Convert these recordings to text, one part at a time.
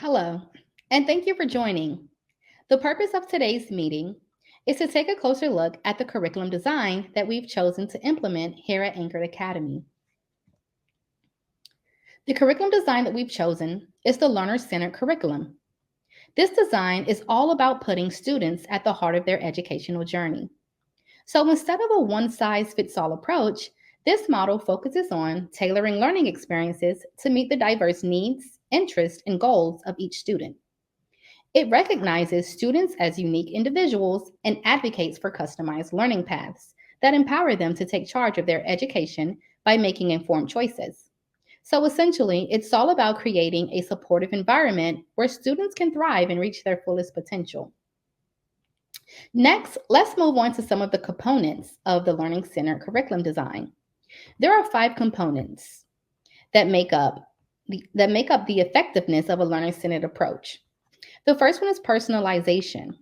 Hello, and thank you for joining. The purpose of today's meeting is to take a closer look at the curriculum design that we've chosen to implement here at Anchored Academy. The curriculum design that we've chosen is the learner-centered curriculum. This design is all about putting students at the heart of their educational journey. So instead of a one-size-fits-all approach, this model focuses on tailoring learning experiences to meet the diverse needs, interests, and goals of each student. It recognizes students as unique individuals and advocates for customized learning paths that empower them to take charge of their education by making informed choices. So essentially, it's all about creating a supportive environment where students can thrive and reach their fullest potential. Next, let's move on to some of the components of the Learning Centered curriculum design. There are 5 components that make up the effectiveness of a learning centered approach. The first one is personalization.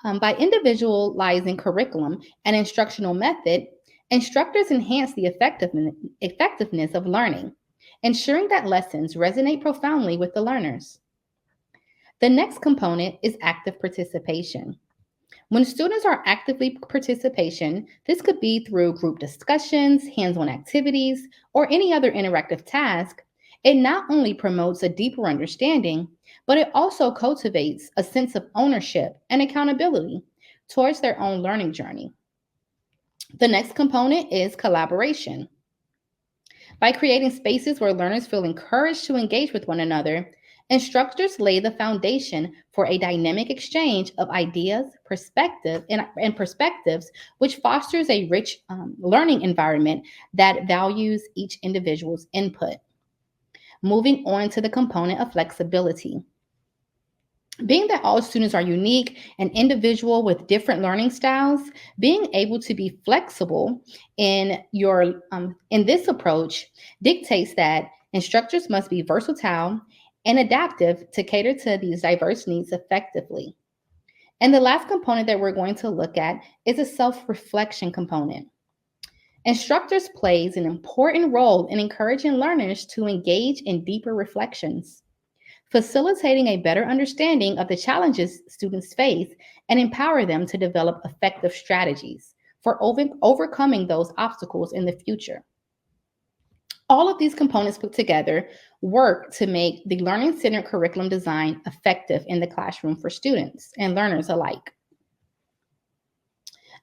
By individualizing curriculum and instructional method, instructors enhance the effectiveness of learning, ensuring that lessons resonate profoundly with the learners. The next component is active participation. When students are actively participation, this could be through group discussions, hands-on activities, or any other interactive task. It not only promotes a deeper understanding, but it also cultivates a sense of ownership and accountability towards their own learning journey. The next component is collaboration. By creating spaces where learners feel encouraged to engage with one another, instructors lay the foundation for a dynamic exchange of ideas, and perspectives, which fosters a rich learning environment that values each individual's input. Moving on to the component of flexibility. Being that all students are unique and individual with different learning styles, being able to be flexible in this approach dictates that instructors must be versatile and adaptive to cater to these diverse needs effectively. And the last component that we're going to look at is a self-reflection component. Instructors plays an important role in encouraging learners to engage in deeper reflections, facilitating a better understanding of the challenges students face and empower them to develop effective strategies for overcoming those obstacles in the future. All of these components put together work to make the learning-centered curriculum design effective in the classroom for students and learners alike.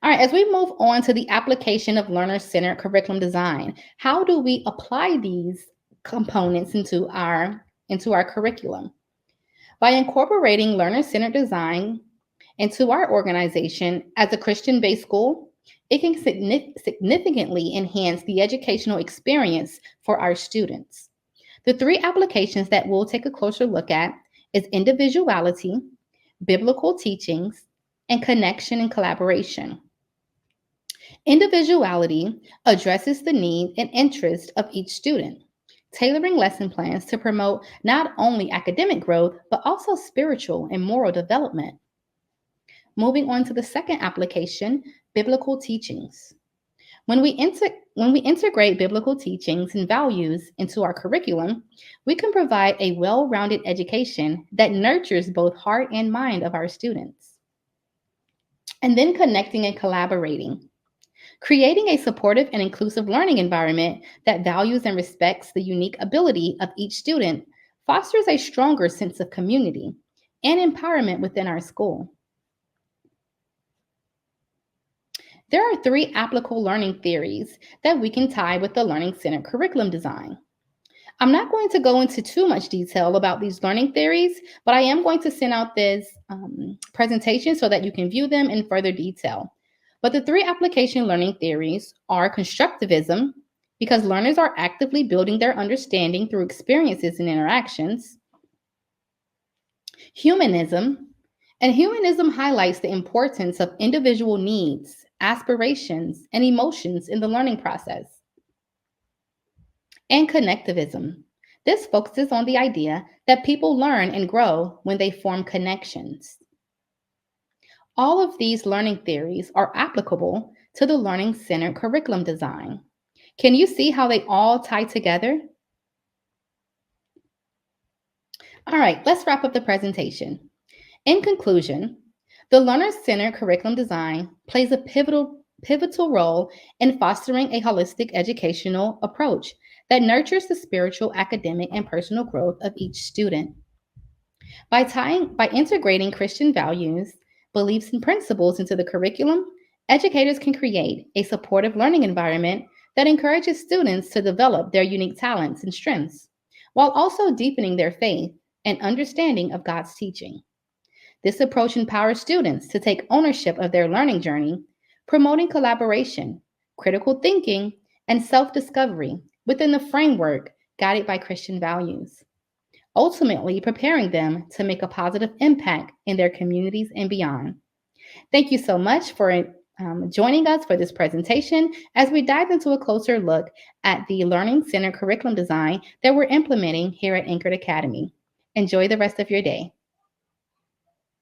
All right, as we move on to the application of learner-centered curriculum design, how do we apply these components into our curriculum? By incorporating learner-centered design into our organization as a Christian-based school, it can significantly enhance the educational experience for our students. The 3 applications that we'll take a closer look at is individuality, biblical teachings, and connection and collaboration. Individuality addresses the need and interest of each student, tailoring lesson plans to promote not only academic growth, but also spiritual and moral development. Moving on to the second application, biblical teachings. When we integrate biblical teachings and values into our curriculum, we can provide a well-rounded education that nurtures both heart and mind of our students. And then connecting and collaborating. Creating a supportive and inclusive learning environment that values and respects the unique ability of each student fosters a stronger sense of community and empowerment within our school. There are 3 applicable learning theories that we can tie with the learning-centered curriculum design. I'm not going to go into too much detail about these learning theories, but I am going to send out this presentation so that you can view them in further detail. But the 3 application learning theories are constructivism, because learners are actively building their understanding through experiences and interactions. Humanism, and humanism highlights the importance of individual needs, aspirations, and emotions in the learning process. And connectivism. This focuses on the idea that people learn and grow when they form connections. All of these learning theories are applicable to the learning-centered curriculum design. Can you see how they all tie together? All right, let's wrap up the presentation. In conclusion, the learner-centered curriculum design plays a pivotal role in fostering a holistic educational approach that nurtures the spiritual, academic, and personal growth of each student. By integrating Christian values, beliefs, and principles into the curriculum, educators can create a supportive learning environment that encourages students to develop their unique talents and strengths, while also deepening their faith and understanding of God's teaching. This approach empowers students to take ownership of their learning journey, promoting collaboration, critical thinking, and self discovery within the framework guided by Christian values, ultimately preparing them to make a positive impact in their communities and beyond. Thank you so much for joining us for this presentation as we dive into a closer look at the Learning Center curriculum design that we're implementing here at Anchored Academy. Enjoy the rest of your day.